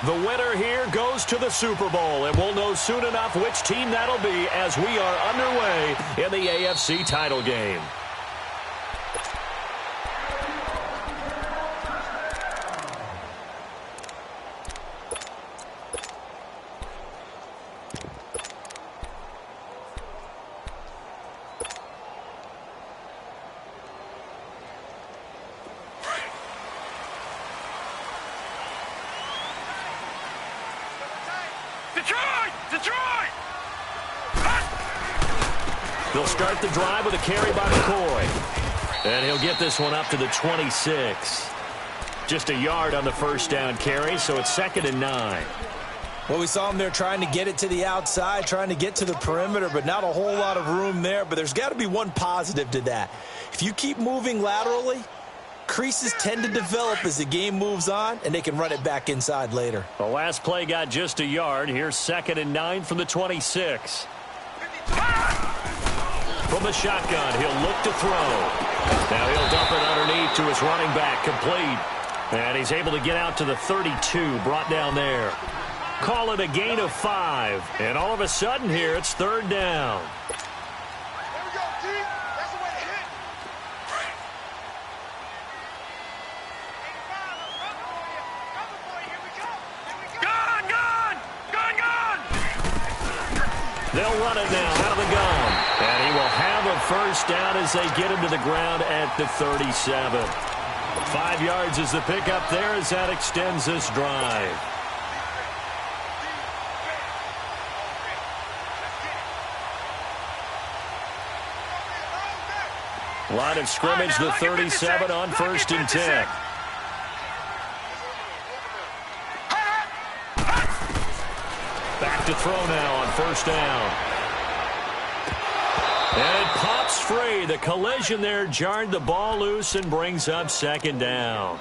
The winner here goes to the Super Bowl, and we'll know soon enough which team that'll be as we are underway in the AFC title game. They'll start the drive with a carry by McCoy. And he'll get this one up to the 26. Just a yard on the first down carry, so it's 2nd and 9. Well, we saw him there trying to get it to the outside, trying to get to the perimeter, but not a whole lot of room there. But there's got to be one positive to that. If you keep moving laterally, creases tend to develop as the game moves on, and they can run it back inside later. The last play got just a yard. Here's 2nd and 9 from the 26. From the shotgun, he'll look to throw. Now he'll dump it underneath to his running back, complete. And he's able to get out to the 32, brought down there. Call it a gain of 5. And all of a sudden here, it's 3rd down. They'll run it now out of the gun. And he will have a first down as they get him to the ground at the 37. 5 yards is the pickup there as that extends this drive. Line of scrimmage, the 37 on 1st and 10. Back to throw now on 1st down. And it pops free. The collision there jarred the ball loose and brings up 2nd down.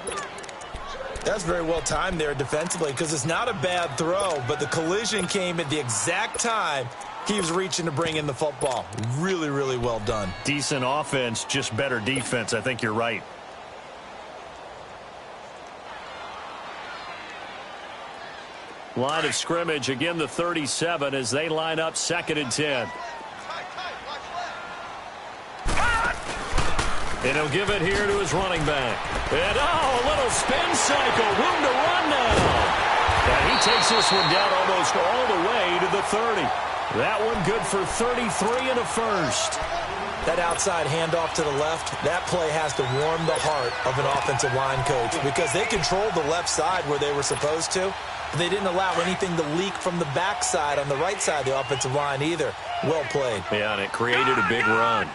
That's very well timed there defensively because it's not a bad throw, but the collision came at the exact time he was reaching to bring in the football. Really, really well done. Decent offense, just better defense. I think you're right. Line of scrimmage, again the 37 as they line up 2nd and 10. And he'll give it here to his running back. And a little spin cycle, room to run now. And he takes this one down almost all the way to the 30. That one good for 33 and a first. That outside handoff to the left, that play has to warm the heart of an offensive line coach because they controlled the left side where they were supposed to. They didn't allow anything to leak from the backside on the right side of the offensive line either. Well played. Yeah, and it created a big run.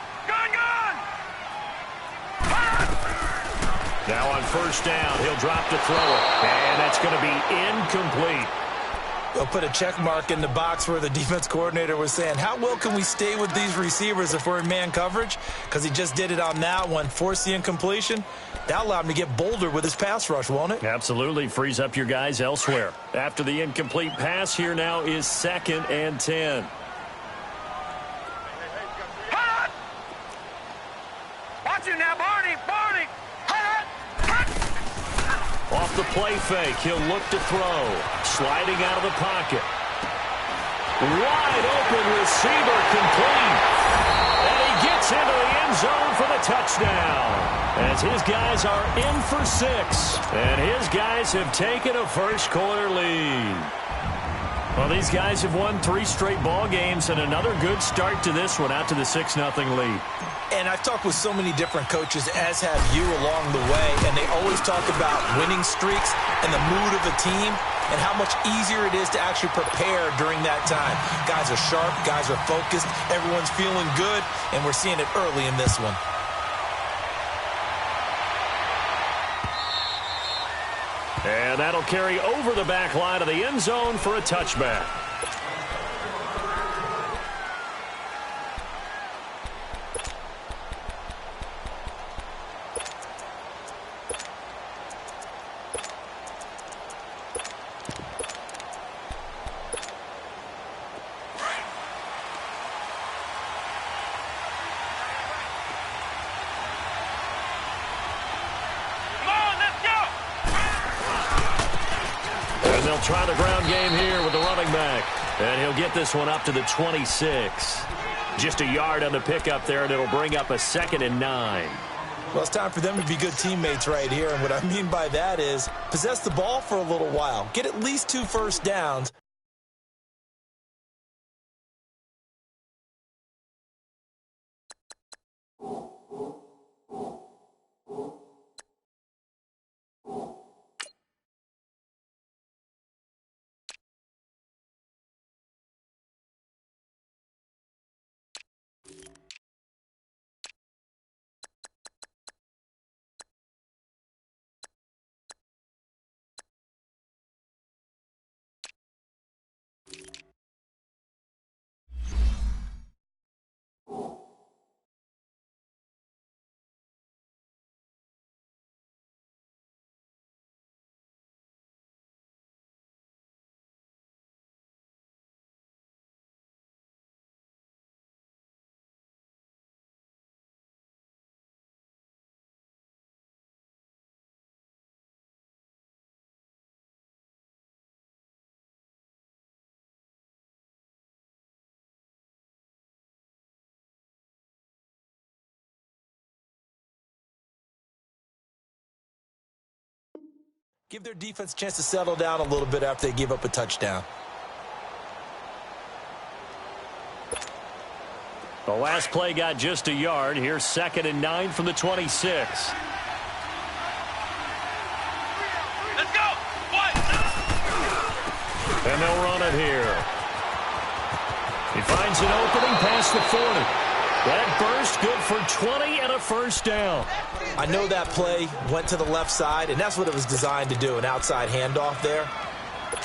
Now on 1st down, he'll drop to throw it. And that's going to be incomplete. They'll put a check mark in the box where the defense coordinator was saying, how well can we stay with these receivers if we're in man coverage? Because he just did it on that one, forced the incompletion. That'll allow him to get bolder with his pass rush, won't it? Absolutely. Frees up your guys elsewhere. After the incomplete pass, here now is 2nd and 10. Watch you now, Barney. Off the play fake, he'll look to throw. Sliding out of the pocket. Wide open receiver, complete. And he gets into the end zone for the touchdown. As his guys are in for 6. And his guys have taken a first-quarter lead. Well, these guys have won 3 straight ball games and another good start to this one out to the 6-0 lead. And I've talked with so many different coaches, as have you along the way, and they always talk about winning streaks and the mood of a team and how much easier it is to actually prepare during that time. Guys are sharp, guys are focused, everyone's feeling good, and we're seeing it early in this one. And that'll carry over the back line of the end zone for a touchback. they'll try the ground game here with the running back. And he'll get this one up to the 26. Just a yard on the pickup there, and it'll bring up a 2nd and 9. Well, it's time for them to be good teammates right here. And what I mean by that is possess the ball for a little while. Get at least 2 first downs. Give their defense a chance to settle down a little bit after they give up a touchdown. The last play got just a yard. Here's 2nd and 9 from the 26. Let's go! What? And they'll run it here. He finds an opening past the 40. That burst good for 20 and a first down. I know that play went to the left side, and that's what it was designed to do, an outside handoff there.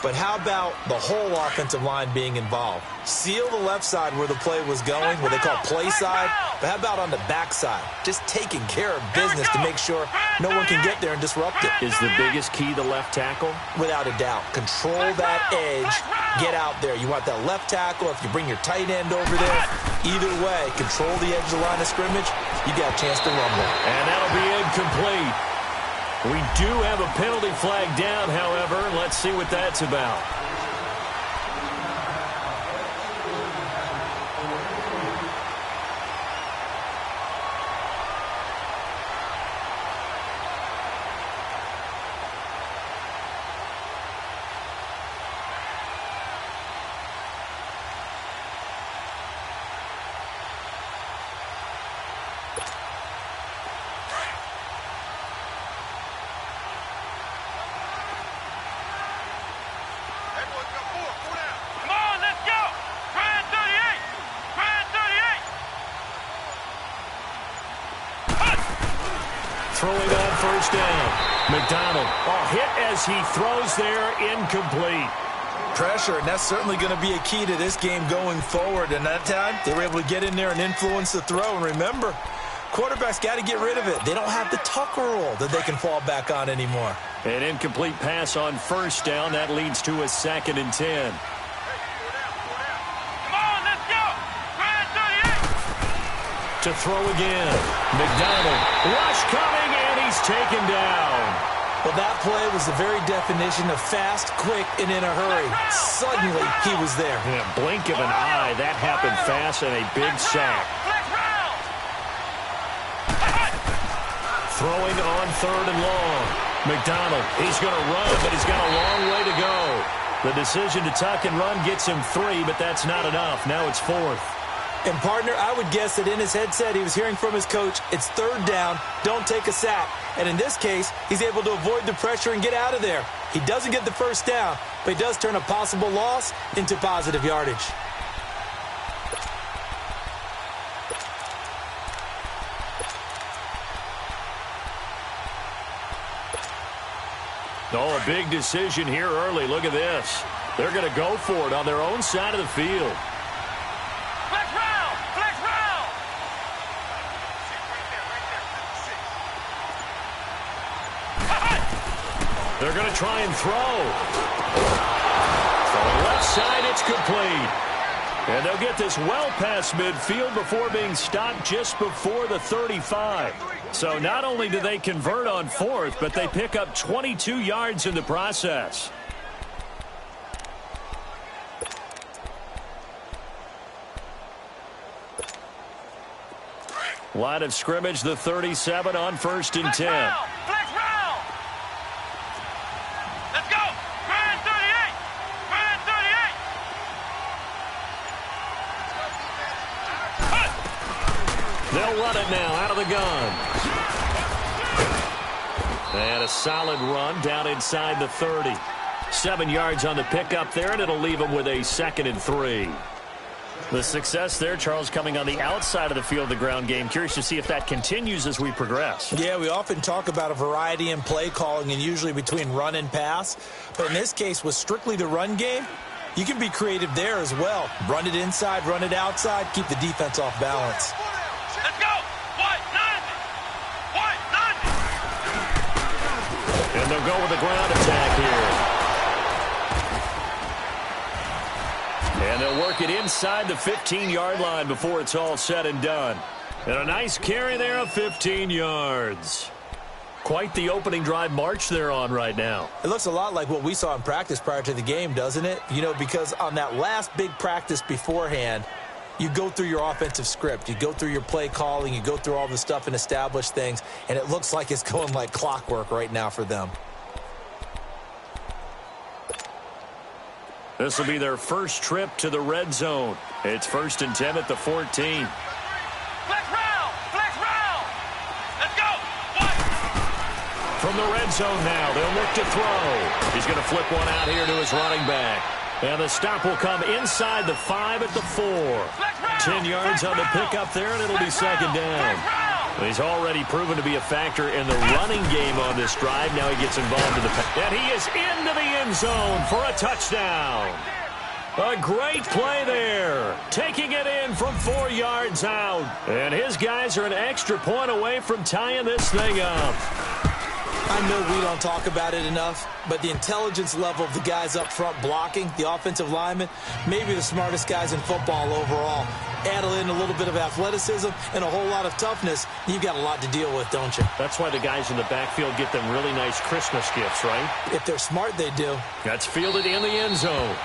But how about the whole offensive line being involved? Seal the left side where the play was going, what they call play side. But how about on the back side? Just taking care of business to make sure no one can get there and disrupt it. Is the biggest key the left tackle? Without a doubt. Control that edge. Get out there. You want that left tackle. If you bring your tight end over there, either way, control the edge of the line of scrimmage, you got a chance to rumble. And that'll be incomplete. We do have a penalty flag down, however. Let's see what that's about. Throwing on first down. McDonald. Hit as he throws there, incomplete. Pressure, and that's certainly going to be a key to this game going forward. And that time, they were able to get in there and influence the throw. And remember, quarterbacks got to get rid of it. They don't have the Tucker rule that they can fall back on anymore. An incomplete pass on first down. That leads to a 2nd and 10. To throw again. McDonald. Rush coming, and he's taken down. Well, that play was the very definition of fast, quick, and in a hurry. Suddenly, he was there. In a blink of an eye, that happened fast and a big sack. Throwing on 3rd and long. McDonald, he's going to run, but he's got a long way to go. The decision to tuck and run gets him 3, but that's not enough. Now it's 4th. And, partner, I would guess that in his headset he was hearing from his coach, it's 3rd down, don't take a sack. And in this case, he's able to avoid the pressure and get out of there. He doesn't get the first down, but he does turn a possible loss into positive yardage. Oh, a big decision here early. Look at this. They're going to go for it on their own side of the field. They're going to try and throw. From the left side, it's complete. And they'll get this well past midfield before being stopped just before the 35. So not only do they convert on 4th, but they pick up 22 yards in the process. Line of scrimmage, the 37 on 1st and 10. Flex round. Let's go. Grand 38. Grand 38. They'll run it now out of the gun. And a solid run down inside the 30. 7 yards on the pickup there, and it'll leave them with a 2nd and 3. The success there, Charles, coming on the outside of the field, the ground game. Curious to see if that continues as we progress. Yeah, we often talk about a variety in play calling and usually between run and pass. But in this case, with strictly the run game, you can be creative there as well. Run it inside, run it outside, keep the defense off balance. Let's go. White 90. White 90. And they'll go with the ground attack here. And they'll work it inside the 15-yard line before it's all said and done. And a nice carry there of 15 yards. Quite the opening drive march they're on right now. It looks a lot like what we saw in practice prior to the game, doesn't it? You know, because on that last big practice beforehand, you go through your offensive script. You go through your play calling. You go through all the stuff and establish things. And it looks like it's going like clockwork right now for them. This will be their first trip to the red zone. It's 1st and 10 at the 14. Flex round. Flex round. Let's go. White. From the red zone now, they'll look to throw. He's going to flip one out here to his running back. And the stop will come inside the 5 at the 4. 10 yards on the pickup there, and it'll be 2nd down. He's already proven to be a factor in the running game on this drive. Now he gets involved in the pass. And he is into the end zone for a touchdown. A great play there. Taking it in from 4 yards out. And his guys are an extra point away from tying this thing up. I know we don't talk about it enough, but the intelligence level of the guys up front blocking, the offensive linemen, maybe the smartest guys in football overall. Add in a little bit of athleticism and a whole lot of toughness, you've got a lot to deal with, don't you? That's why the guys in the backfield get them really nice Christmas gifts, right? If they're smart, they do. That's fielded in the end zone.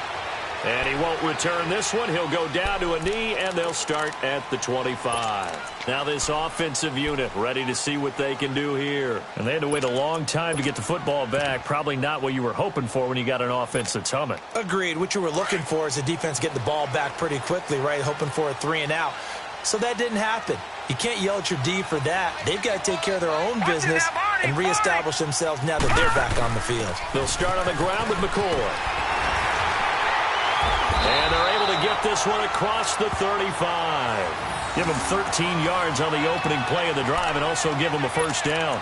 And he won't return this one. He'll go down to a knee, and they'll start at the 25. Now this offensive unit ready to see what they can do here. And they had to wait a long time to get the football back. Probably not what you were hoping for when you got an offense that's humming. Agreed. What you were looking for is the defense getting the ball back pretty quickly, right? Hoping for a 3 and out. So that didn't happen. You can't yell at your D for that. They've got to take care of their own business and reestablish themselves now that they're back on the field. They'll start on the ground with McCoy. And they're able to get this one across the 35. Give them 13 yards on the opening play of the drive and also give them a 1st down.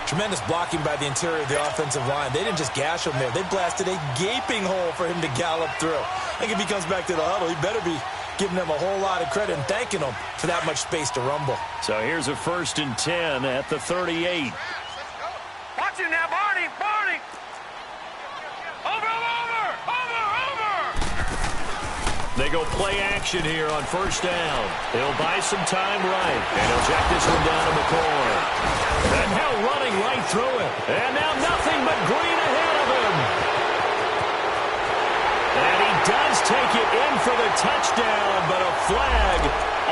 Tremendous blocking by the interior of the offensive line. They didn't just gash him there. They blasted a gaping hole for him to gallop through. I think if he comes back to the huddle, he better be giving them a whole lot of credit and thanking them for that much space to rumble. So here's a 1st and 10 at the 38. Watch him now, Barney. Barney. Over. They go play action here on 1st down. He'll buy some time right. And he'll check this one down to McCoy. And now running right through it. And now nothing but green ahead of him. And he does take it in for the touchdown, but a flag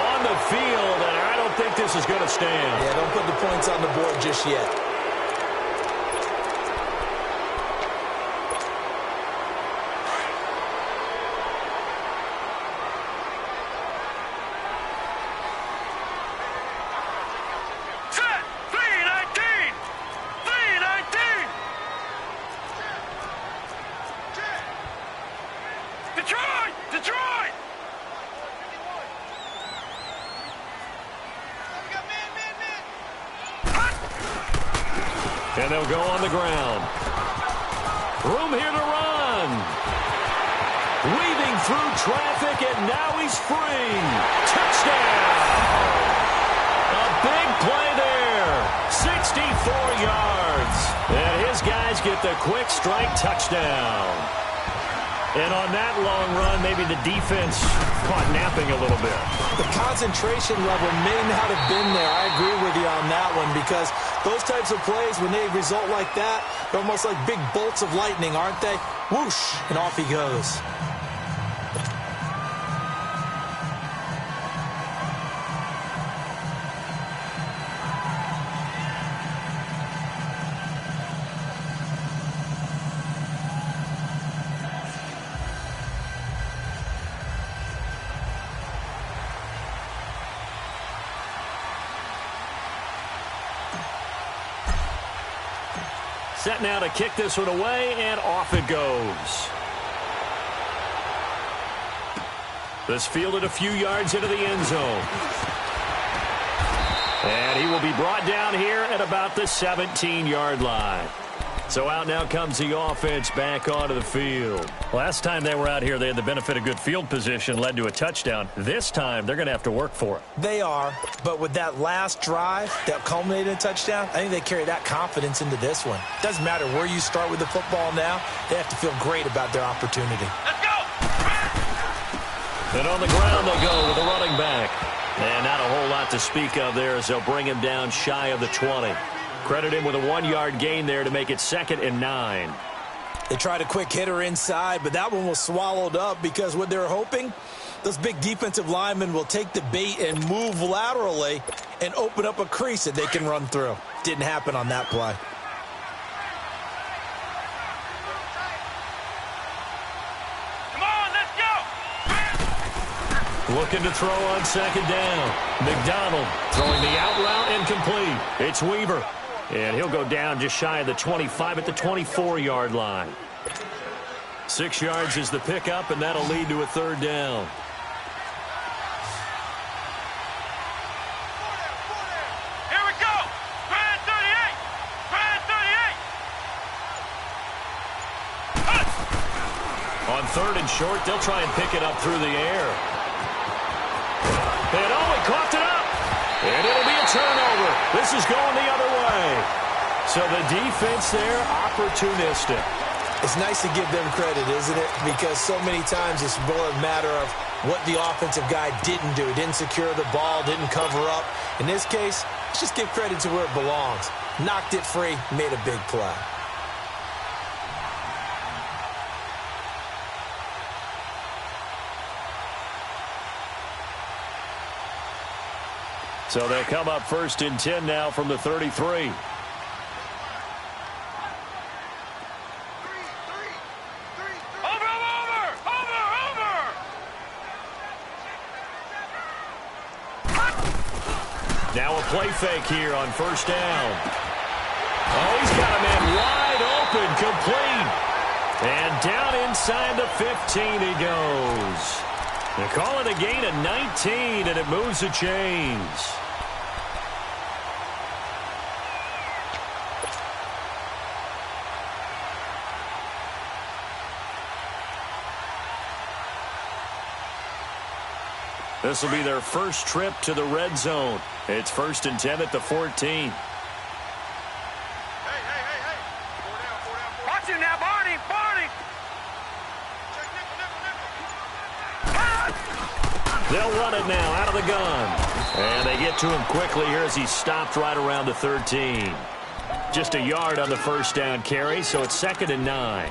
on the field, and I don't think this is going to stand. Yeah, don't put the points on the board just yet. And they'll go on the ground. Room here to run. Weaving through traffic, and now he's free. Touchdown. A big play there. 64 yards. And his guys get the quick strike touchdown. And on that long run, maybe the defense caught napping a little bit. The concentration level may not have been there. I agree with you on that one, because those types of plays, when they result like that, they're almost like big bolts of lightning, aren't they? Whoosh, and off he goes. Set now to kick this one away, and off it goes. This fielded a few yards into the end zone. And he will be brought down here at about the 17-yard line. So out now comes the offense back onto the field. Last time they were out here, they had the benefit of good field position, led to a touchdown. This time, they're going to have to work for it. They are, but with that last drive that culminated in a touchdown, I think they carry that confidence into this one. Doesn't matter where you start with the football now, they have to feel great about their opportunity. Let's go! And on the ground they go with a running back. And not a whole lot to speak of there as they'll bring him down shy of the 20. Credit him with a 1-yard gain there to make it 2nd and 9. They tried a quick hitter inside, but that one was swallowed up because what they're hoping, those big defensive linemen will take the bait and move laterally and open up a crease that they can run through. Didn't happen on that play. Looking to throw on 2nd down. McDonald throwing the out route incomplete. It's Weaver. And he'll go down just shy of the 25 at the 24-yard line. 6 yards is the pickup, and that'll lead to a 3rd down. Here we go! Grand 38! Grand 38! On 3rd and short, they'll try and pick it up through the air. And he coughed it up. And it'll be a turnover. This is going the other way. So the defense there, opportunistic. It's nice to give them credit, isn't it? Because so many times it's more a matter of what the offensive guy didn't do. Didn't secure the ball, didn't cover up. In this case, let's just give credit to where it belongs. Knocked it free, made a big play. So they'll come up 1st and 10 now from the 33. Now a play fake here on 1st down. Oh, he's got a man wide open, complete. And down inside the 15 he goes. They call it a gain of 19, and it moves the chains. This will be their first trip to the red zone. It's 1st and 10 at the 14. Hey. Watch him now, Barney. They'll run it now out of the gun. And they get to him quickly here as he stopped right around the 13. Just a yard on the 1st down carry, so it's 2nd and 9.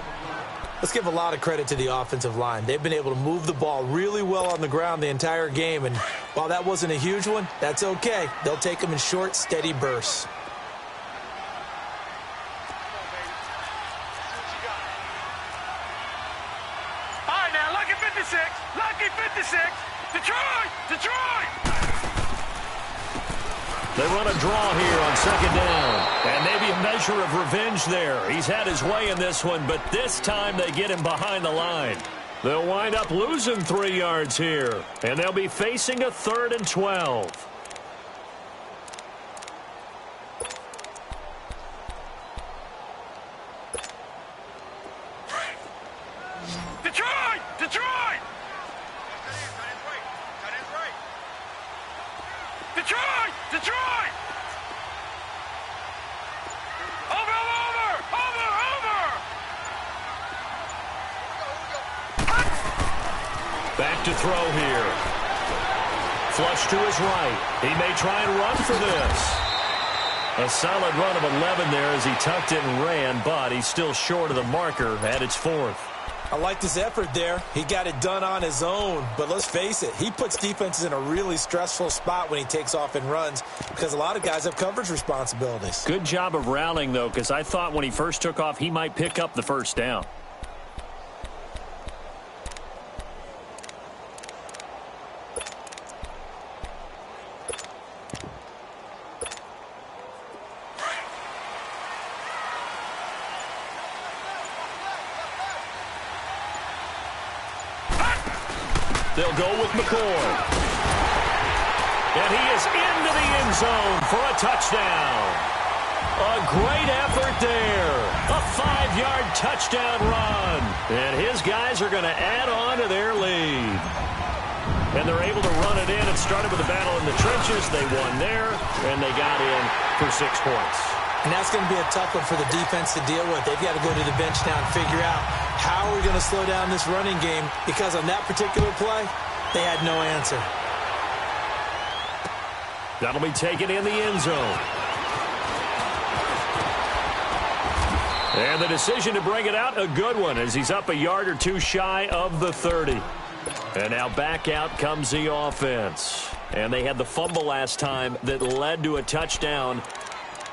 Let's give a lot of credit to the offensive line. They've been able to move the ball really well on the ground the entire game, and while that wasn't a huge one, that's okay. They'll take them in short, steady bursts. All right, now, lucky 56. Lucky 56. Detroit! They run a draw here on 2nd down. And maybe a measure of revenge there. He's had his way in this one, but this time they get him behind the line. They'll wind up losing 3 yards here. And they'll be facing a 3rd and 12. Detroit! Back to throw here. Flush to his right. He may try and run for this. A solid run of 11 there as he tucked it and ran, but he's still short of the marker at its 4th. I liked his effort there. He got it done on his own. But let's face it, he puts defenses in a really stressful spot when he takes off and runs because a lot of guys have coverage responsibilities. Good job of rallying, though, because I thought when he first took off, he might pick up the 1st down. They'll go with McCoy. And he is into the end zone for a touchdown. A great effort there. A 5-yard touchdown run. And his guys are going to add on to their lead. And they're able to run it in. It started with a battle in the trenches. They won there, and they got in for 6 points. And that's going to be a tough one for the defense to deal with. They've got to go to the bench now and figure out how are we going to slow down this running game, because on that particular play, they had no answer. That'll be taken in the end zone. And the decision to bring it out, a good one, as he's up a yard or two shy of the 30. And now back out comes the offense. And they had the fumble last time that led to a touchdown.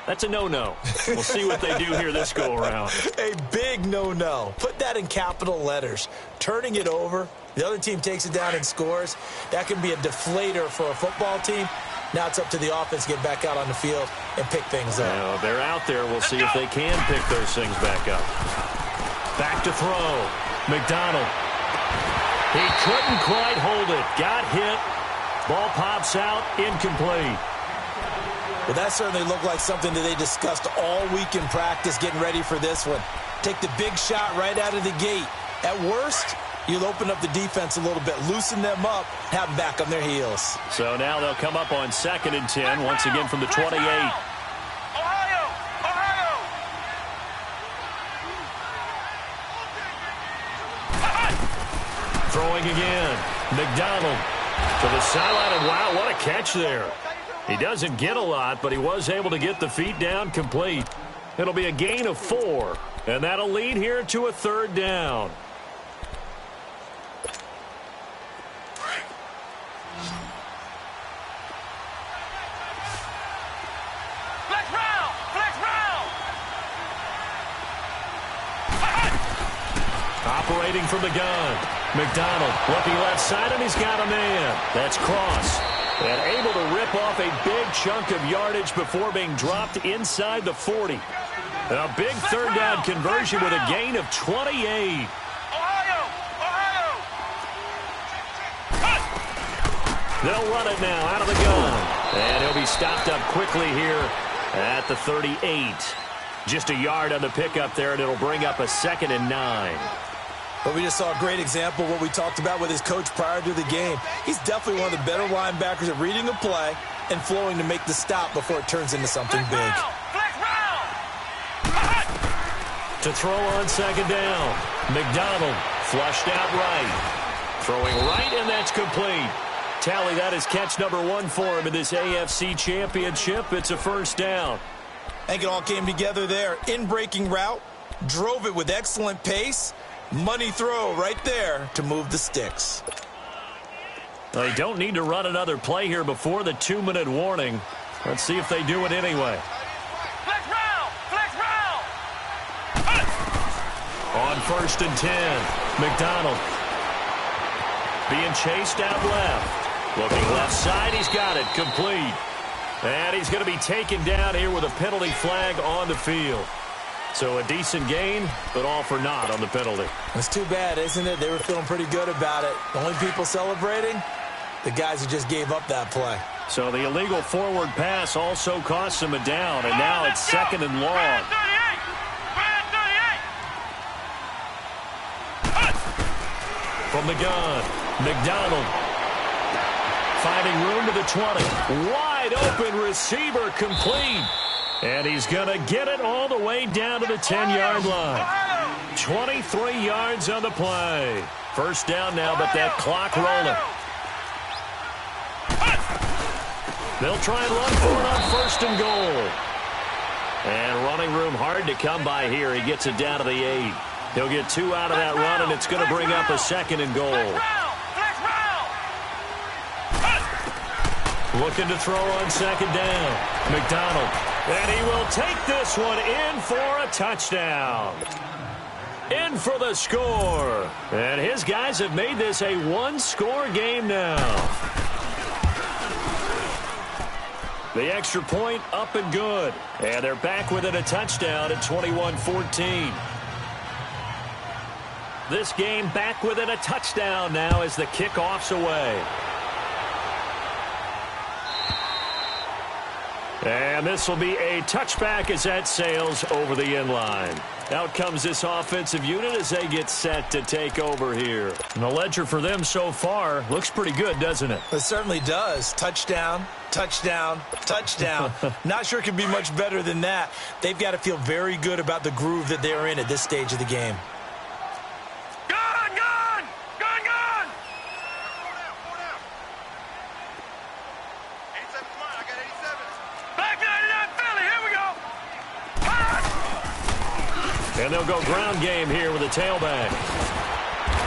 That's a no-no. We'll see what they do here this go-around. A big no-no. Put that in capital letters. Turning it over, the other team takes it down and scores. That can be a deflator for a football team. Now it's up to the offense to get back out on the field and pick things up. Now, they're out there. We'll see if they can pick those things back up. Back to throw. McDonald. He couldn't quite hold it. Got hit. Ball pops out. Incomplete. Well, that certainly looked like something that they discussed all week in practice getting ready for this one. Take the big shot right out of the gate. At worst, you'll open up the defense a little bit, loosen them up, have them back on their heels. So now they'll come up on 2nd and 10, once again from the 28. Ohio! Ohio! Throwing again. McDonald to the sideline, and wow, what a catch there. He doesn't get a lot, but he was able to get the feet down complete. It'll be a gain of 4, and that'll lead here to a 3rd down. Flex round! Flex round! Operating from the gun. McDonald looking left side, and he's got a man. That's Cross. And able to rip off a big chunk of yardage before being dropped inside the 40. A big 3rd down conversion with a gain of 28. Ohio! Ohio! They'll run it now out of the gun. And he'll be stopped up quickly here at the 38. Just a yard on the pickup there, and it'll bring up a 2nd and 9. But we just saw a great example of what we talked about with his coach prior to the game. He's definitely one of the better linebackers at reading a play and flowing to make the stop before it turns into something big. Flex round! To throw on 2nd down. McDonald flushed out right. Throwing right, and that's complete. Tally, that is catch number 1 for him in this AFC Championship. It's a 1st down. I think it all came together there. In-breaking route, drove it with excellent pace. Money throw right there to move the sticks. They don't need to run another play here before the 2-minute warning. Let's see if they do it anyway. Flex round! Flex round! On 1st and 10, McDonald being chased out left. Looking left side, he's got it, complete. And he's going to be taken down here with a penalty flag on the field. So a decent gain, but all for naught on the penalty. It's too bad, isn't it? They were feeling pretty good about it. The only people celebrating, the guys who just gave up that play. So the illegal forward pass also costs him a down, and now it's 2nd and long. Brand 38! From the gun, McDonald finding room to the 20. Wide open receiver, complete. And he's going to get it all the way down to the 10-yard line. 23 yards on the play. 1st down now, but that clock rolling. They'll try and run for it on 1st and goal. And running room hard to come by here. He gets it down to the 8. He'll get 2 out of that run, and it's going to bring up a 2nd and goal. Looking to throw on 2nd down. McDonald. And he will take this one in for a touchdown. In for the score. And his guys have made this a 1-score game now. The extra point up and good. And they're back within a touchdown at 21-14. This game back within a touchdown now as the kickoff's away. And this will be a touchback as that sails over the end line. Out comes this offensive unit as they get set to take over here. And the ledger for them so far looks pretty good, doesn't it? It certainly does. Touchdown, touchdown, touchdown. Not sure it could be much better than that. They've got to feel very good about the groove that they're in at this stage of the game. And they'll go ground game here with a tailback.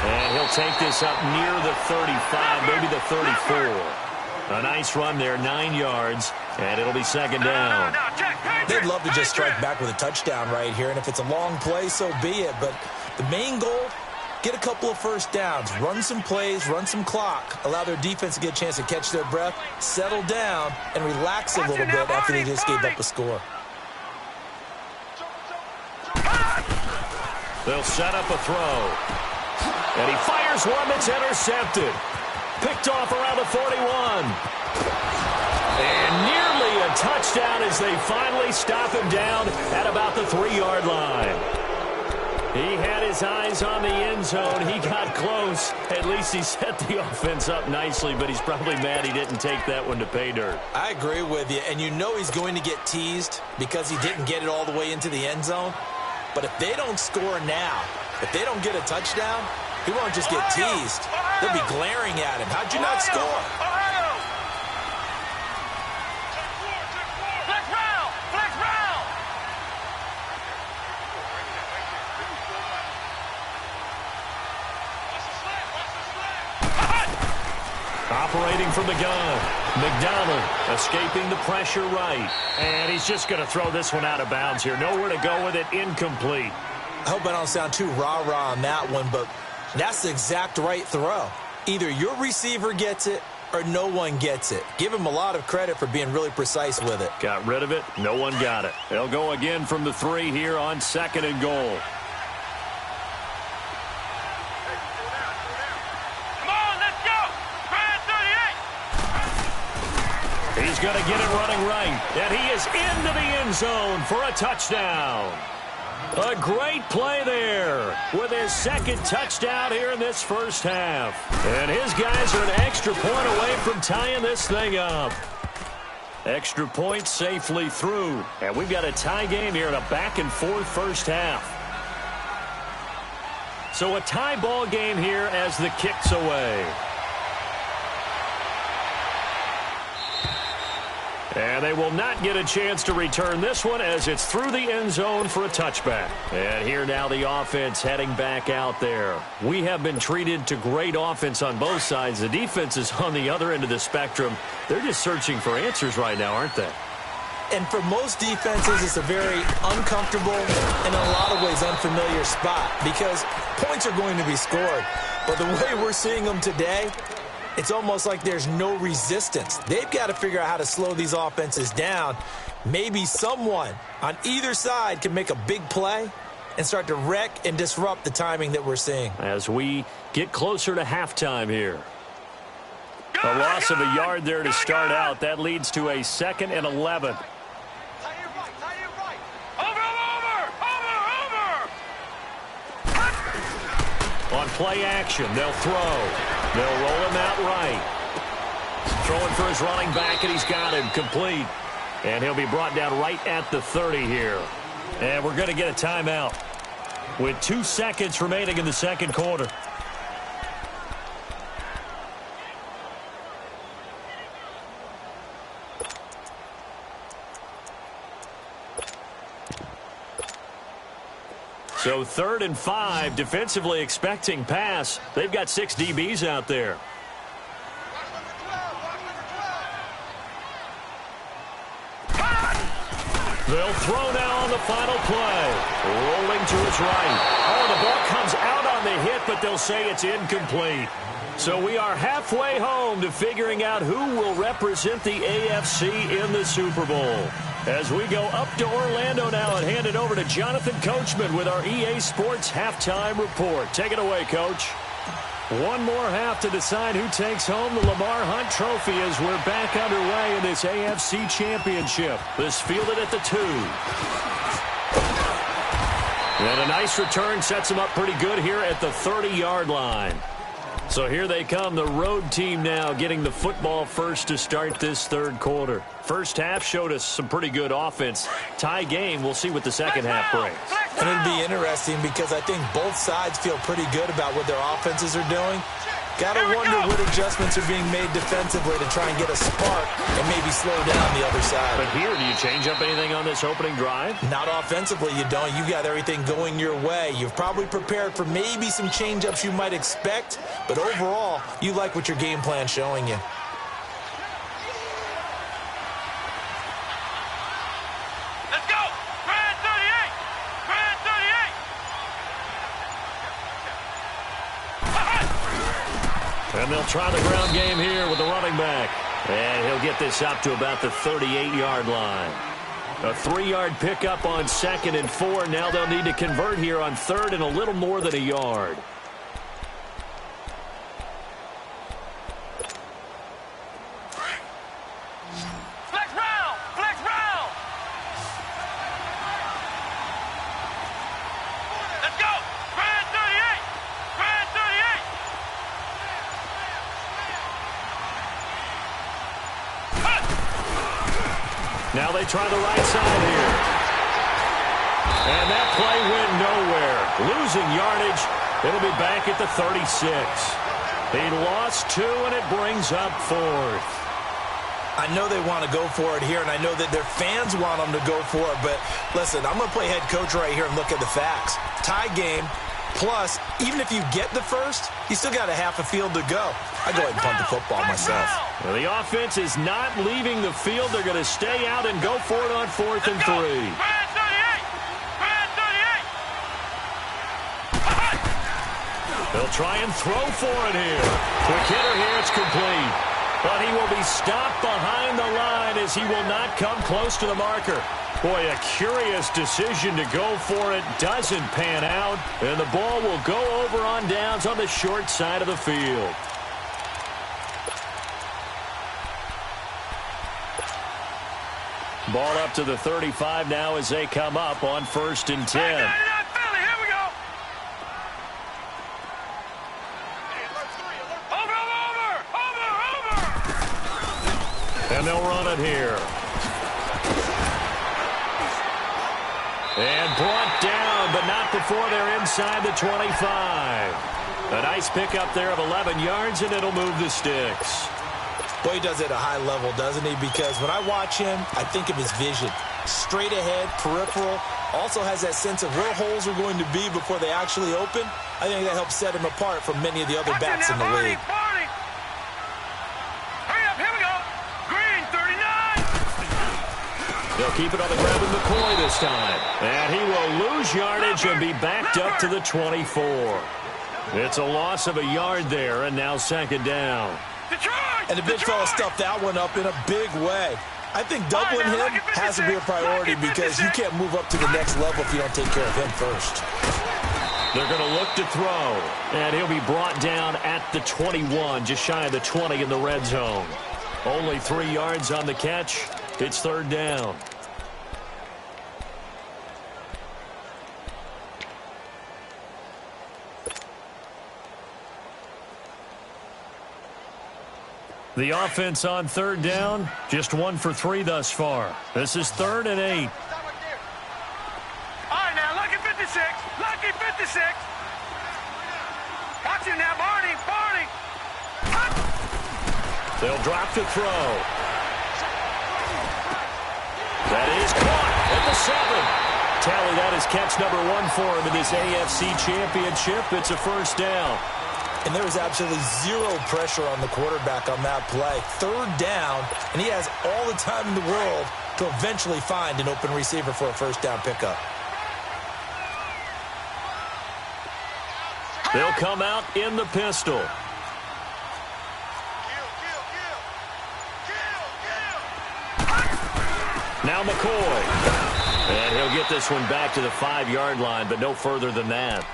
And he'll take this up near the 35, maybe the 34. A nice run there, 9 yards, and it'll be second down. They'd love to just strike back with a touchdown right here, and if it's a long play, so be it. But the main goal, get a couple of first downs, run some plays, run some clock, allow their defense to get a chance to catch their breath, settle down, and relax a little bit after they just gave up a score. They'll set up a throw. And he fires one that's intercepted. Picked off around the 41. And nearly a touchdown as they finally stop him down at about the 3-yard line. He had his eyes on the end zone. He got close. At least he set the offense up nicely, but he's probably mad he didn't take that one to pay dirt. I agree with you, and you know he's going to get teased because he didn't get it all the way into the end zone. But if they don't score now, if they don't get a touchdown, he won't just get teased. They'll be glaring at him. How'd you not score? Operating from the gun. McDonald escaping the pressure right. And he's just going to throw this one out of bounds here. Nowhere to go with it. Incomplete. I hope I don't sound too rah-rah on that one, but that's the exact right throw. Either your receiver gets it or no one gets it. Give him a lot of credit for being really precise with it. Got rid of it. No one got it. They'll go again from the 3 here on 2nd and goal. He's going to get it running right. And he is into the end zone for a touchdown. A great play there with his 2nd touchdown here in this first half. And his guys are an extra point away from tying this thing up. Extra point safely through. And we've got a tie game here in a back-and-forth first half. So a tie ball game here as the kick's away. And they will not get a chance to return this one as it's through the end zone for a touchback. And here now the offense heading back out there. We have been treated to great offense on both sides. The defense is on the other end of the spectrum. They're just searching for answers right now, aren't they? And for most defenses, it's a very uncomfortable and in a lot of ways unfamiliar spot because points are going to be scored. But the way we're seeing them today, it's almost like there's no resistance. They've got to figure out how to slow these offenses down. Maybe someone on either side can make a big play and start to wreck and disrupt the timing that we're seeing. As we get closer to halftime here. A loss of a yard there to start out. That leads to a 2nd and 11. On play action, they'll throw. They'll roll him out right. Throwing for his running back, and he's got him complete. And he'll be brought down right at the 30 here. And we're going to get a timeout with 2 seconds remaining in the second quarter. So 3rd and 5, defensively expecting pass. They've got 6 DBs out there. They'll throw now on the final play. Rolling to his right. Oh, the ball comes out on the hit, but they'll say it's incomplete. So we are halfway home to figuring out who will represent the AFC in the Super Bowl. As we go up to Orlando now and hand it over to Jonathan Coachman with our EA Sports Halftime Report. Take it away, Coach. One more half to decide who takes home the Lamar Hunt Trophy as we're back underway in this AFC Championship. This fielded at the 2. And a nice return sets them up pretty good here at the 30-yard line. So here they come, the road team now getting the football first to start this third quarter. First half showed us some pretty good offense. Tie game, we'll see what the second half brings. And it'll be interesting because I think both sides feel pretty good about what their offenses are doing. Got to wonder what adjustments are being made defensively to try and get a spark and maybe slow down the other side. But here, do you change up anything on this opening drive? Not offensively, you don't. You got everything going your way. You've probably prepared for maybe some change-ups you might expect, but overall, you like what your game plan's showing you. Let's go! Grand 38! Grand 38! And they'll try the ground game here with the running back. And he'll get this up to about the 38-yard line. A 3-yard pickup on 2nd and 4. Now they'll need to convert here on 3rd and a little more than a yard. Flex round! Flex round! Let's go! Grand 38! Grand 38! Now they try the right side here. And that play went nowhere. Losing yardage. It'll be back at the 36. He lost 2, and it brings up 4th. I know they want to go for it here, and I know that their fans want them to go for it, but listen, I'm going to play head coach right here and look at the facts. Tie game, plus, even if you get the first, you still got a half a field to go. I go ahead and punt the football myself. Well, the offense is not leaving the field. They're going to stay out and go for it on 4th and 3. Grand 38! Grand 38! They'll try and throw for it here. Quick hitter here, it's complete. But he will be stopped behind the line as he will not come close to the marker. Boy, a curious decision to go for it. Doesn't pan out. And the ball will go over on downs on the short side of the field. Ball up to the 35 now as they come up on 1st and 10. Here we go! Over! And they'll run it here. And brought down, but not before they're inside the 25. A nice pickup there of 11 yards, and it'll move the sticks. Boy, he does it at a high level, doesn't he? Because when I watch him, I think of his vision. Straight ahead, peripheral, also has that sense of where holes are going to be before they actually open. I think that helps set him apart from many of the other backs in the league. Hurry up, here we go! Green 39! They'll keep it on the ground with McCoy this time. And he will lose yardage and be backed up to the 24. It's a loss of a yard there, and now 2nd down. And the big fella stuffed that one up in a big way. I think doubling him has to be a priority because you can't move up to the next level if you don't take care of him first. They're going to look to throw, and he'll be brought down at the 21, just shy of the 20 in the red zone. Only 3 yards on the catch. It's 3rd down. The offense on 3rd down, just 1 for 3 thus far. This is 3rd and 8. All right, now, lucky 56. Lucky 56. Watch him now, Barney. They'll drop to throw. That is caught at the 7. Tally, that is catch number 1 for him in this AFC Championship. It's a 1st down. And there was absolutely zero pressure on the quarterback on that play. 3rd down, and he has all the time in the world to eventually find an open receiver for a 1st down pickup. They'll come out in the pistol. Now McCoy. And he'll get this one back to the 5-yard line, but no further than that.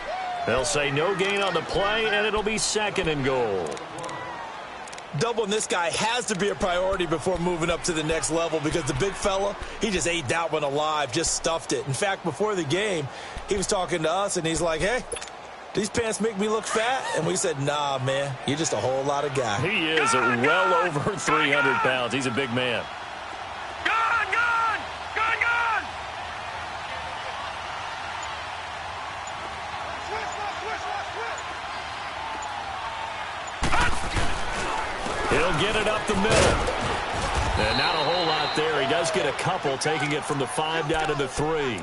They'll say no gain on the play, and it'll be 2nd and goal. Doubling this guy has to be a priority before moving up to the next level because the big fella, he just ate that one alive, just stuffed it. In fact, before the game, he was talking to us, and he's like, hey, these pants make me look fat? And we said, nah, man, you're just a whole lot of guy. He is well over 300 pounds. He's a big man. He'll get it up the middle. And not a whole lot there. He does get a couple, taking it from the 5 down to the 3.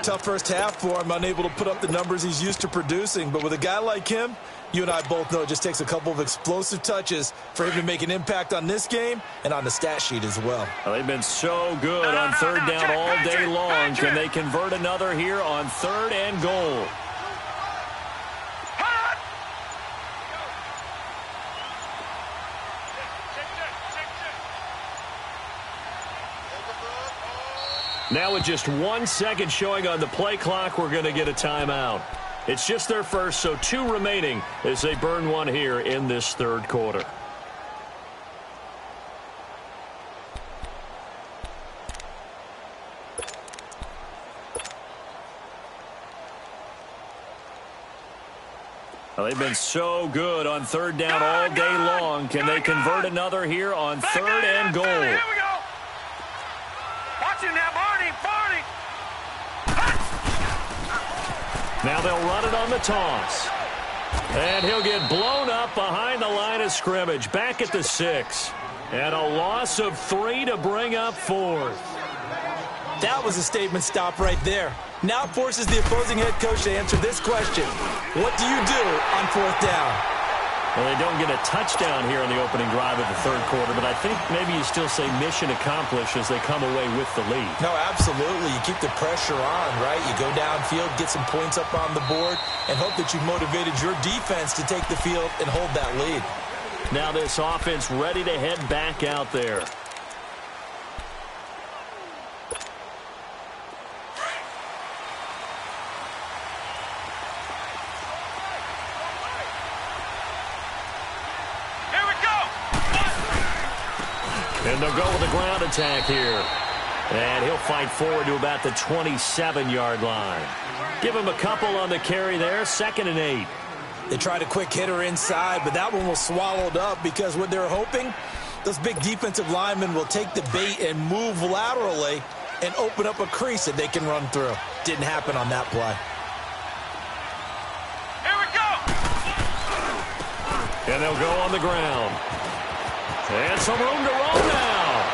Tough first half for him, unable to put up the numbers he's used to producing. But with a guy like him, you and I both know it just takes a couple of explosive touches for him to make an impact on this game and on the stat sheet as well. Well, they've been so good on 3rd down all day long. Can they convert another here on 3rd and goal? Now with just 1 second showing on the play clock, we're going to get a timeout. It's just their first, so 2 remaining as they burn one here in this 3rd quarter. Well, they've been so good on 3rd down all day long. Can they convert another here on 3rd and goal? Here we go. Watch him now, Barney. Now they'll run it on the toss. And he'll get blown up behind the line of scrimmage. Back at the 6. And a loss of 3 to bring up 4th. That was a statement stop right there. Now it forces the opposing head coach to answer this question. What do you do on 4th down? Well, they don't get a touchdown here in the opening drive of the 3rd quarter, but I think maybe you still say mission accomplished as they come away with the lead. No, absolutely. You keep the pressure on, right? You go downfield, get some points up on the board, and hope that you've motivated your defense to take the field and hold that lead. Now this offense ready to head back out there. And they'll go with a ground attack here. And he'll fight forward to about the 27-yard line. Give him a couple on the carry there. 2nd and 8. They tried a quick hitter inside, but that one was swallowed up because what they're hoping, those big defensive linemen will take the bait and move laterally and open up a crease that they can run through. Didn't happen on that play. Here we go. And they'll go on the ground. And some room to roll now.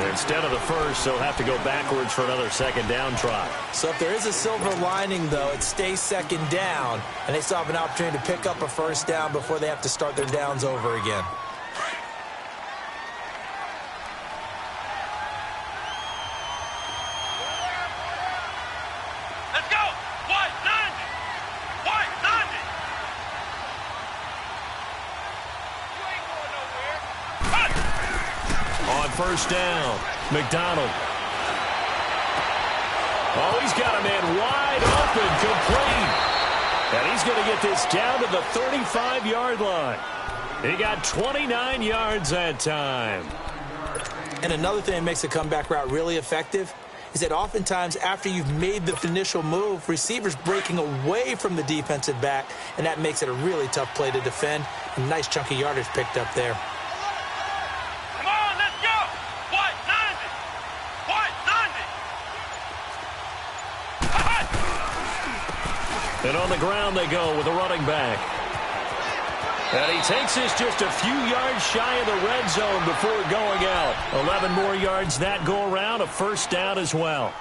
Instead of the first, they'll have to go backwards for another 2nd down try. So if there is a silver lining, though, it stays 2nd down, and they still have an opportunity to pick up a 1st down before they have to start their downs over again. Let's go. White 90. White 90. You ain't going nowhere. On 1st down, McDonald. Oh, he's got a man wide open, complete. And he's going to get this down to the 35-yard line. He got 29 yards that time. And another thing that makes a comeback route really effective is that oftentimes after you've made the initial move, receivers breaking away from the defensive back, and that makes it a really tough play to defend. A nice chunky yardage picked up there. Come on, let's go. White 90. White 90. And on the ground they go with a running back. And he takes this just a few yards shy of the red zone before going out. 11 more yards that go around, a 1st down as well.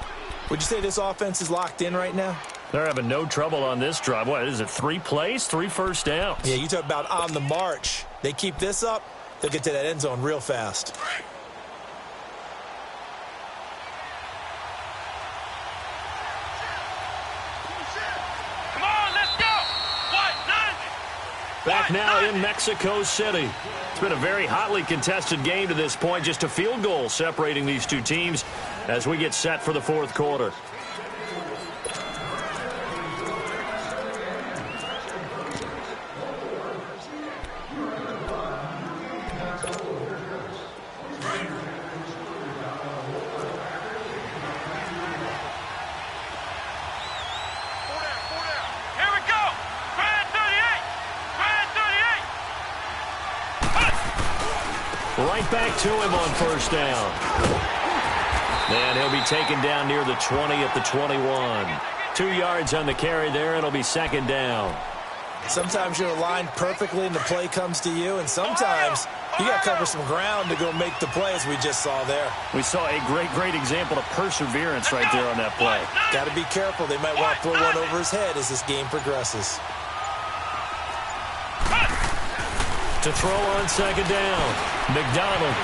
Would you say this offense is locked in right now? They're having no trouble on this drive. What is it, 3 plays, 3 first downs? Yeah, you talk about on the march. They keep this up, they'll get to that end zone real fast. Come on, let's go. White 90. Back now in Mexico City. It's been a very hotly contested game to this point. Just a field goal separating these two teams as we get set for the fourth quarter. Right back to him on first down. And he'll be taken down near the 20 at the 21. 2 yards on the carry there. It'll be second down. Sometimes you're aligned perfectly and the play comes to you, and sometimes you got to cover some ground to go make the play, as we just saw there. We saw a great example of perseverance right there on that play. Got to be careful. They might want to throw one over his head as this game progresses. To throw on second down, McDonald.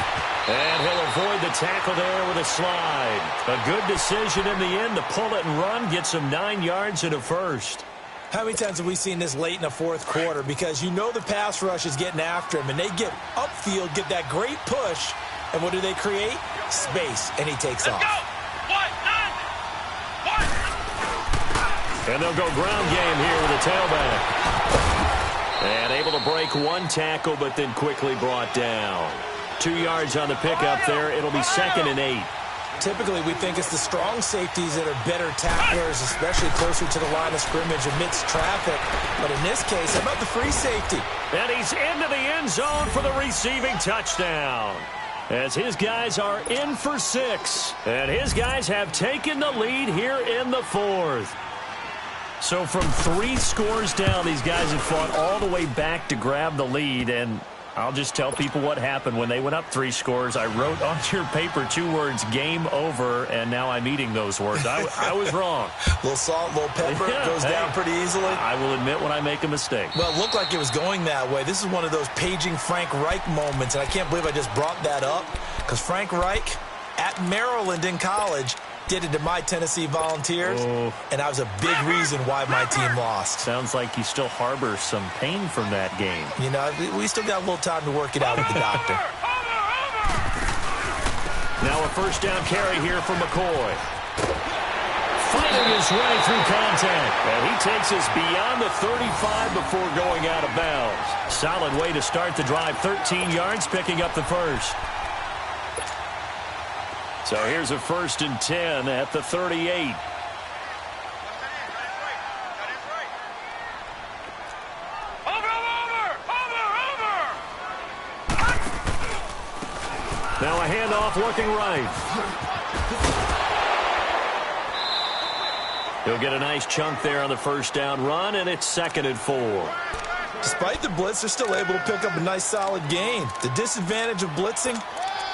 And he'll avoid the tackle there with a slide. A good decision in the end to pull it and run. Gets him 9 yards and a first. How many times have we seen this late in the fourth quarter? Because you know the pass rush is getting after him, and they get upfield, get that great push, and what do they create? Space, and he takes off. And they'll go ground game here with a tailback. And able to break one tackle, but then quickly brought down. 2 yards on the pickup there. It'll be 2nd and 8. Typically, we think it's the strong safeties that are better tacklers, especially closer to the line of scrimmage amidst traffic. But in this case, how about the free safety? And he's into the end zone for the receiving touchdown. As his guys are in for 6. And his guys have taken the lead here in the fourth. So from 3 scores down, these guys have fought all the way back to grab the lead. And I'll just tell people what happened when they went up 3 scores. I wrote on your paper 2 words, game over, and now I'm eating those words. I was wrong. A little salt, a little pepper, goes down pretty easily. I will admit when I make a mistake. Well, it looked like it was going that way. This is one of those paging Frank Reich moments, and I can't believe I just brought that up, because Frank Reich at Maryland in college did it to my Tennessee Volunteers, and that was a big reason why my team lost. Sounds like you still harbor some pain from that game. You know, we still got a little time to work it out with the doctor. Now a first down carry here for McCoy. Fighting his way through contact. And he takes us beyond the 35 before going out of bounds. Solid way to start the drive. 13 yards, picking up the first. So here's a 1st and 10 at the 38. Now a handoff looking right. He'll get a nice chunk there on the first down run, and it's 2nd and 4. Despite the blitz, they're still able to pick up a nice solid gain. The disadvantage of blitzing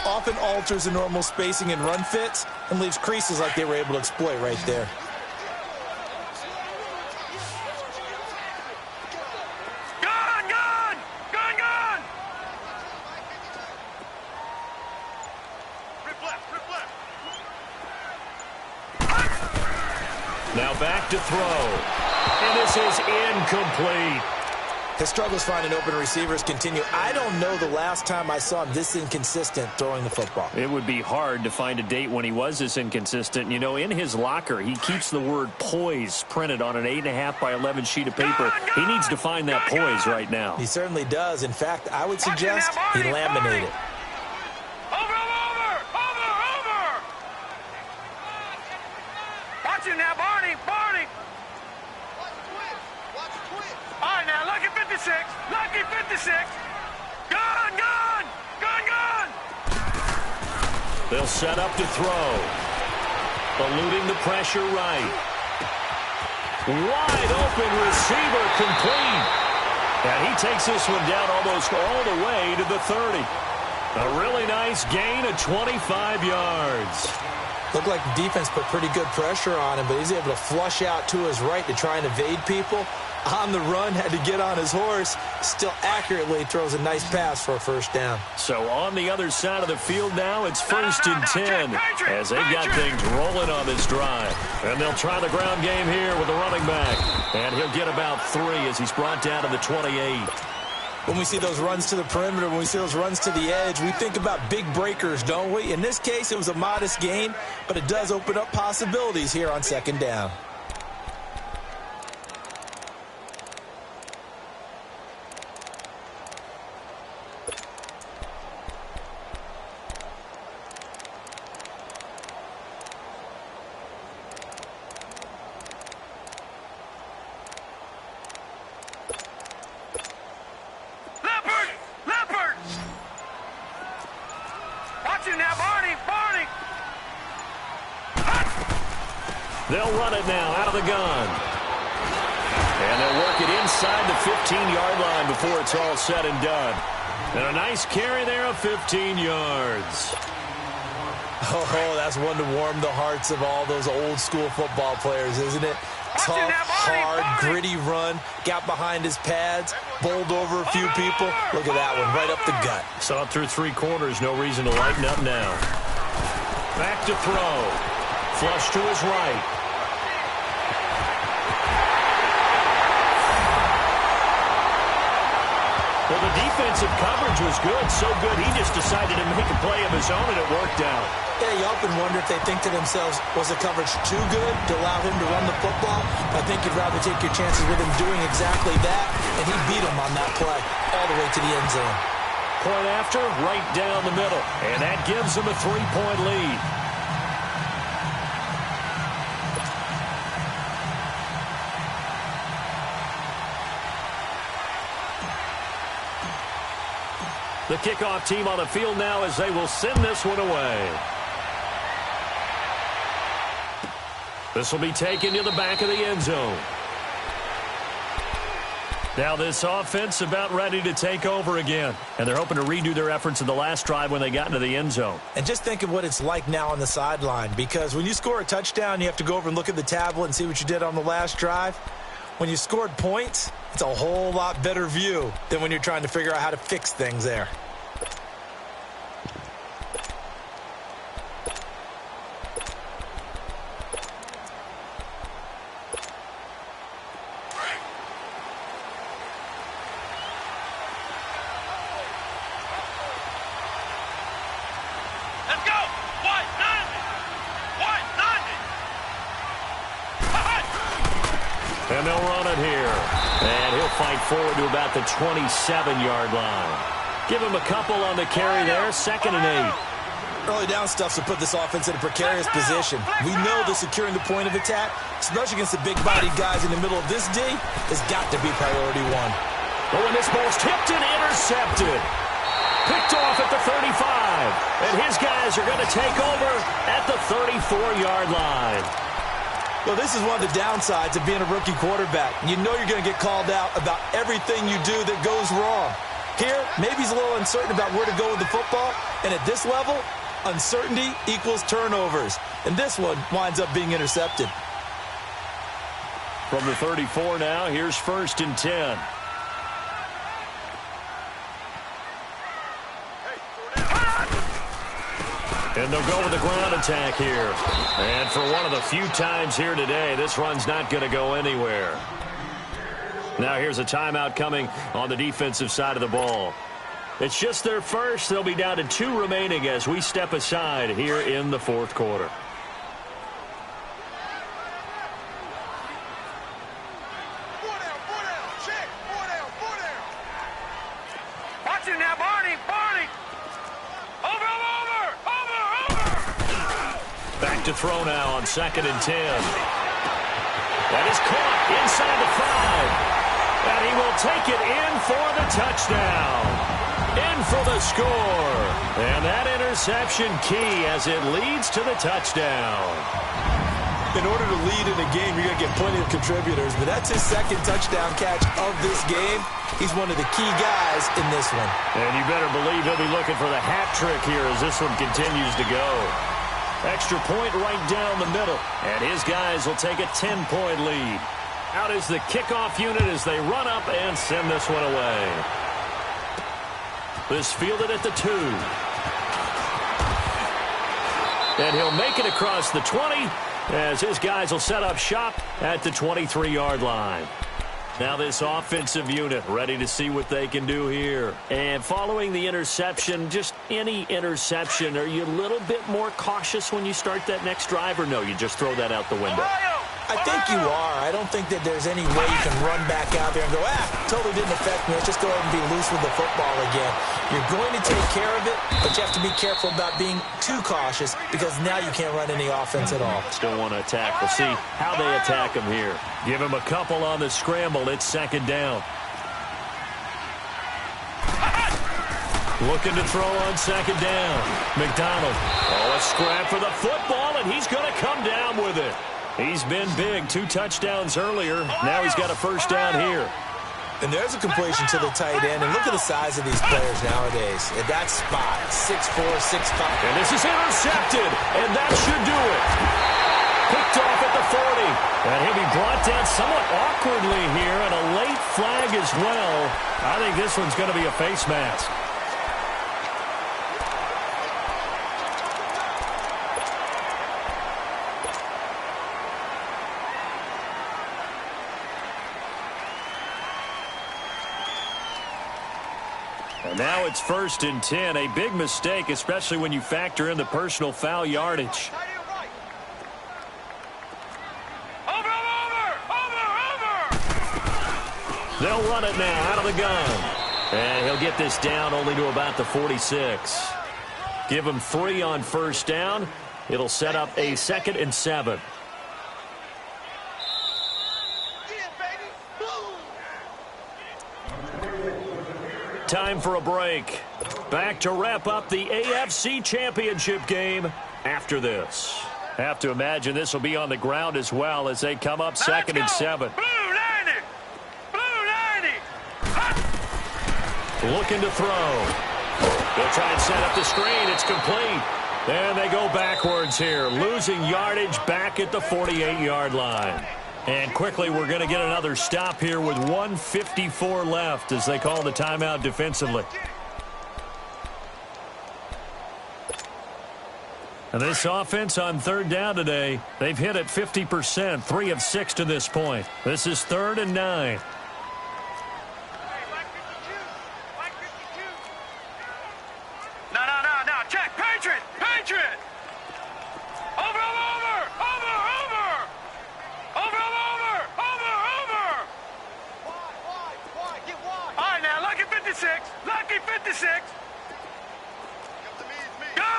often alters the normal spacing and run fits and leaves creases like they were able to exploit right there. Gun! Now back to throw. And this is incomplete. His struggles finding open receivers continue. I don't know the last time I saw him this inconsistent throwing the football. It would be hard to find a date when he was this inconsistent. You know, in his locker, he keeps the word poise printed on an 8.5 by 11 sheet of paper. He needs to find that poise right now. He certainly does. In fact, I would suggest he laminate it. Over! Watch him now, Barney! All right, now, lucky 56. Gun! They'll set up to throw. Eluding the pressure right. Wide open receiver complete. And he takes this one down almost all the way to the 30. A really nice gain of 25 yards. Looked like the defense put pretty good pressure on him, but he's able to flush out to his right to try and evade people. On the run, had to get on his horse. Still accurately throws a nice pass for a first down. So on the other side of the field now, it's 1st and 10 as they've got things rolling on this drive. And they'll try the ground game here with the running back. And he'll get about 3 as he's brought down to the 28. When we see those runs to the perimeter, when we see those runs to the edge, we think about big breakers, don't we? In this case, it was a modest gain, but it does open up possibilities here on second down. They'll run it now out of the gun. And they'll work it inside the 15-yard line before it's all said and done. And a nice carry there of 15 yards. Oh, that's one to warm the hearts of all those old-school football players, isn't it? Tough, hard, gritty run. Got behind his pads, bowled over a few people. Look at that one, right up the gut. Saw it through three quarters. No reason to lighten up now. Back to throw. Flush to his right. Well, the defensive coverage was good, so good he just decided to make a play of his own, and it worked out. Yeah, you often wonder if they think to themselves, was the coverage too good to allow him to run the football? I think you'd rather take your chances with him doing exactly that, and he beat him on that play all the way to the end zone. Point after, right down the middle, and that gives them a 3-point lead. The kickoff team on the field now as they will send this one away. This will be taken to the back of the end zone. Now this offense about ready to take over again. And they're hoping to redo their efforts in the last drive when they got into the end zone. And just think of what it's like now on the sideline. Because when you score a touchdown, you have to go over and look at the tablet and see what you did on the last drive. When you scored points, it's a whole lot better view than when you're trying to figure out how to fix things there. And they'll run it here. And he'll fight forward to about the 27-yard line. Give him a couple on the carry there, 2nd and 8. Early down stuff to put this offense in a precarious position. We know that securing the point of attack, especially against the big-bodied guys in the middle of this D, has got to be priority one. Oh, and this ball's tipped and intercepted. Picked off at the 35. And his guys are going to take over at the 34-yard line. Well, this is one of the downsides of being a rookie quarterback. You know you're going to get called out about everything you do that goes wrong. Here, maybe he's a little uncertain about where to go with the football. And at this level, uncertainty equals turnovers. And this one winds up being intercepted. From the 34 now, here's 1st and 10. And they'll go with the ground attack here. And for one of the few times here today, this run's not going to go anywhere. Now here's a timeout coming on the defensive side of the ball. It's just their first. They'll be down to 2 remaining as we step aside here in the 4th quarter. Watch it now, Barney! Over! Back to throw now on 2nd and 10. That is caught inside the 5. And he will take it in for the touchdown. In for the score. And that interception key as it leads to the touchdown. In order to lead in a game, you're going to get plenty of contributors. But that's his 2nd touchdown catch of this game. He's one of the key guys in this one. And you better believe he'll be looking for the hat trick here as this one continues to go. Extra point right down the middle. And his guys will take a 10-point lead. Out is the kickoff unit as they run up and send this one away. This fielded at the 2. And he'll make it across the 20 as his guys will set up shop at the 23-yard line. Now this offensive unit ready to see what they can do here. And following the interception, just any interception, are you a little bit more cautious when you start that next drive, or no, you just throw that out the window? I think you are. I don't think that there's any way you can run back out there and go, totally didn't affect me. Let's just go ahead and be loose with the football again. You're going to take care of it, but you have to be careful about being too cautious because now you can't run any offense at all. Still want to attack. We'll see how they attack him here. Give him a couple on the scramble. It's second down. Looking to throw on second down. McDonald. Oh, a scrap for the football, and he's going to come down with it. He's been big. 2 touchdowns earlier. Now he's got a first down here. And there's a completion to the tight end. And look at the size of these players nowadays. At that spot, 6'4", 6'5". And this is intercepted. And that should do it. Picked off at the 40. And he'll be brought down somewhat awkwardly here. And a late flag as well. I think this one's going to be a face mask. Now it's 1st and 10. A big mistake, especially when you factor in the personal foul yardage. Over! They'll run it now out of the gun. And he'll get this down only to about the 46. Give him 3 on first down. It'll set up a 2nd and 7. Time for a break. Back to wrap up the AFC Championship game after this. Have to imagine this will be on the ground as well as they come up 2nd and 7. Blue 90. Looking to throw. They'll try and set up the screen. It's complete. And they go backwards here, losing yardage back at the 48-yard line. And quickly, we're going to get another stop here with 1:54 left as they call the timeout defensively. And this offense on 3rd down today, they've hit it 50%, 3 of 6 to this point. This is 3rd and 9. No. Check. Patriot. Over. All right, now, lucky 56. Gun.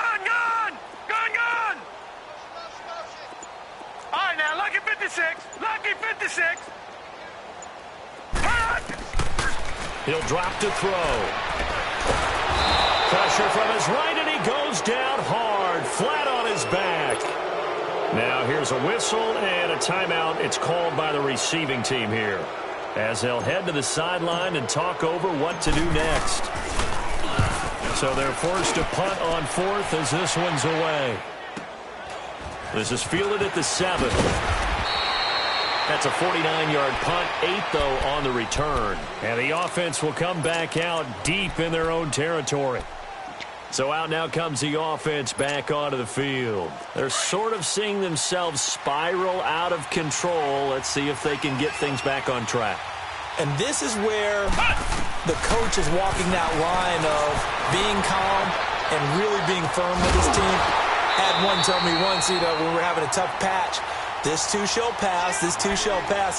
All right, now, lucky 56. He'll drop to throw. Pressure from his right, and he goes down hard, flat on his back. Now here's a whistle and a timeout. It's called by the receiving team here, as they'll head to the sideline and talk over what to do next. So they're forced to punt on 4th as this one's away. This is fielded at the 7. That's a 49-yard punt, 8, though, on the return. And the offense will come back out deep in their own territory. So out now comes the offense back onto the field. They're sort of seeing themselves spiral out of control. Let's see if they can get things back on track. And this is where the coach is walking that line of being calm and really being firm with his team. Had one tell me once, when we were having a tough patch, this too shall pass, and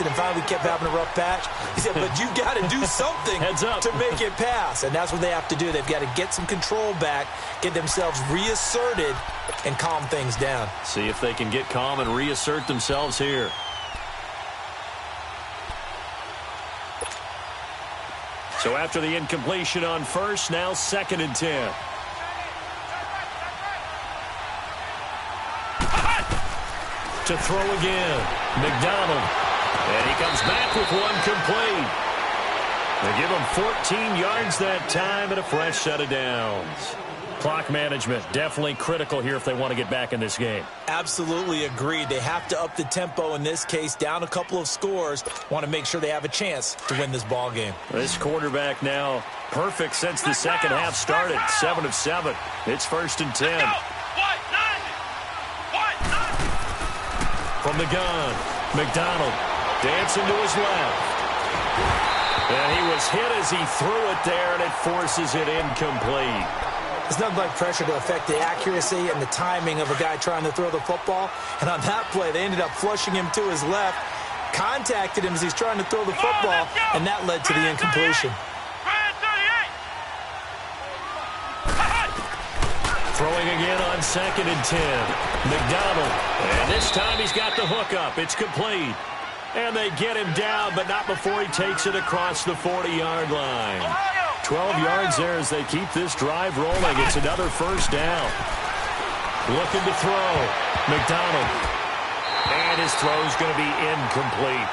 then finally we kept having a rough patch. He said, but you got to do something Heads up. to make it pass, and that's what they have to do. They've got to get some control back, get themselves reasserted, and calm things down. See if they can get calm and reassert themselves here. So after the incompletion on 1st, now 2nd and 10. To throw again, McDonald. And he comes back with one complete. They give him 14 yards that time and a fresh set of downs. Clock management definitely critical here if they want to get back in this game. Absolutely agreed. They have to up the tempo in this case, down a couple of scores. Want to make sure they have a chance to win this ball game. This quarterback now perfect since the second half started. 7 of 7. It's 1st and 10. From the gun, McDonald dancing to his left. And he was hit as he threw it there, and it forces it incomplete. There's nothing like pressure to affect the accuracy and the timing of a guy trying to throw the football. And on that play, they ended up flushing him to his left, contacted him as he's trying to throw the football, and that led to the incompletion. Throwing again on 2nd and 10. McDonald. And this time he's got the hook up. It's complete. And they get him down, but not before he takes it across the 40-yard line. 12 yards there as they keep this drive rolling. It's another first down. Looking to throw. McDonald. And his throw's going to be incomplete.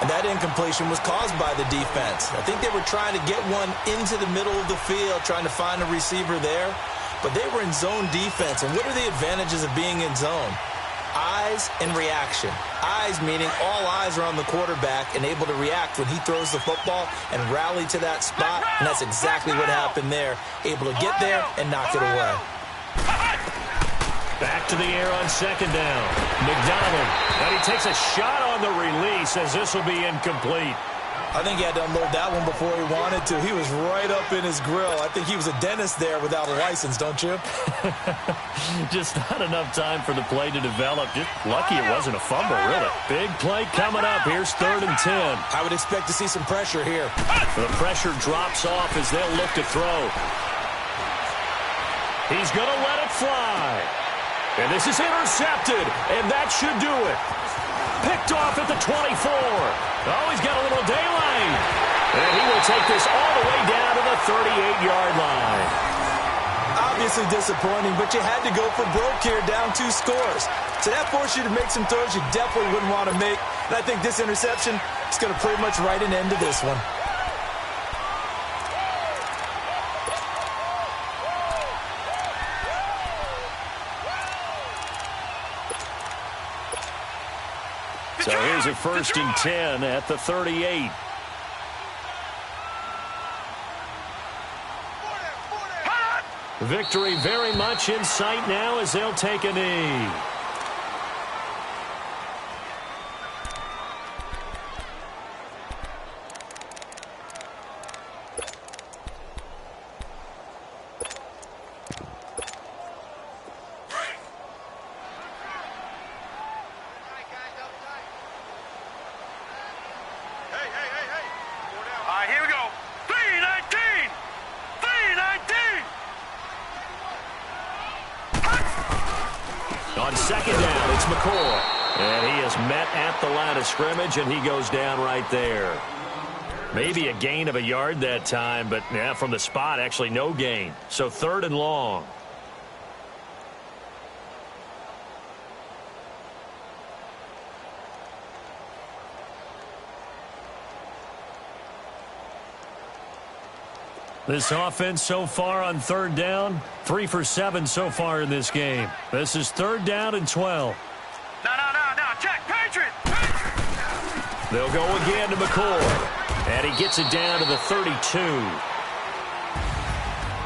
And that incompletion was caused by the defense. I think they were trying to get one into the middle of the field, trying to find a receiver there. But they were in zone defense. And what are the advantages of being in zone? Eyes and reaction. Eyes meaning all eyes are on the quarterback and able to react when he throws the football and rally to that spot. And that's exactly what happened there. Able to get there and knock it away. Back to the air on 2nd down. McDonald. And he takes a shot on the release as this will be incomplete. I think he had to unload that one before he wanted to. He was right up in his grill. I think he was a dentist there without a license, don't you? Just not enough time for the play to develop. Just lucky it wasn't a fumble, really. Big play coming up. Here's 3rd and 10. I would expect to see some pressure here. The pressure drops off as they'll look to throw. He's going to let it fly. And this is intercepted, and that should do it. Picked off at the 24. Oh, he's got a little daylight. And he will take this all the way down to the 38-yard line. Obviously disappointing, but you had to go for broke here, down 2 scores. So that forced you to make some throws you definitely wouldn't want to make. And I think this interception is going to pretty much write an end to this one. So here's a 1st and 10 at the 38. Victory very much in sight now as they'll take a knee. On 2nd down, it's McCoy. And he is met at the line of scrimmage, and he goes down right there. Maybe a gain of a yard that time, but yeah, from the spot, actually no gain. So 3rd and long. This offense so far on 3rd down, 3 for 7 so far in this game. This is 3rd down and 12. No, check, Patriot! They'll go again to McCoy, and he gets it down to the 32.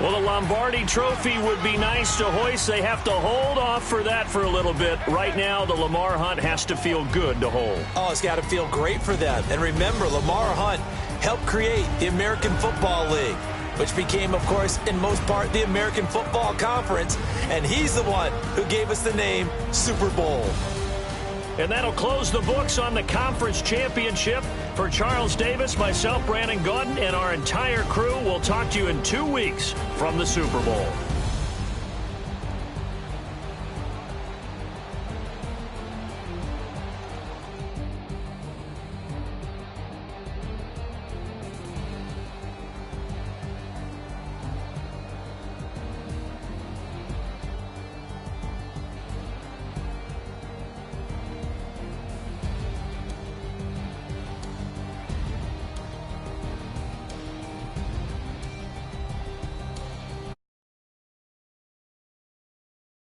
Well, the Lombardi Trophy would be nice to hoist. They have to hold off for that for a little bit. Right now, the Lamar Hunt has to feel good to hold. Oh, it's got to feel great for them. And remember, Lamar Hunt helped create the American Football League, which became, of course, in most part, the American Football Conference. And he's the one who gave us the name Super Bowl. And that'll close the books on the conference championship. For Charles Davis, myself, Brandon Gaudin, and our entire crew, we'll talk to you in 2 weeks from the Super Bowl.